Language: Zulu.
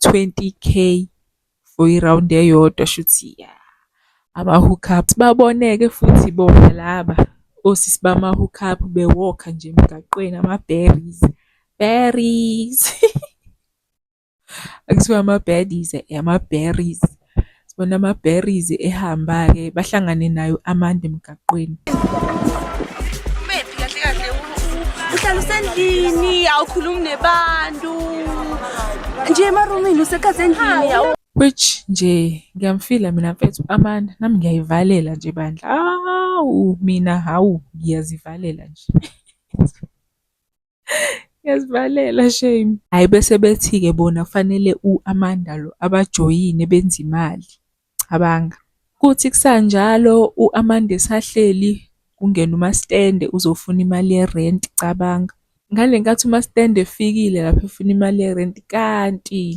20K for i-round eyodwa shuthi ya. Ama-hookups baboneke futhi bona laba osisi bama-hookup bewokha nje emgaqweni ama-berries, berries. Akuthiwa ama-baddies, ama-berries. Sibona ama-berries ehamba-ke bahlangane nayo Amanda emgaqweni. Mephi kahle kahle uhlala usendlini awukhulumi nebantu nje emarumini usekhathi endlini Which nje ngiyamfila mina mfethu Amanda, nami ngiyayivalela nje bandla. Mina hawu ngiyazivalela nje. Ngiyazivalela shame. Hhayi bese bethi-ke bona kufanele u-Amanda lo abajoyine benze imali. Cabanga. Kuthi kusanjalo u-Amanda esahleli kungena uMaStende uzofuna imali ye-rent cabanga. Ngale nkathi uMaStende efikile lapho efuna imali ye-rent kanti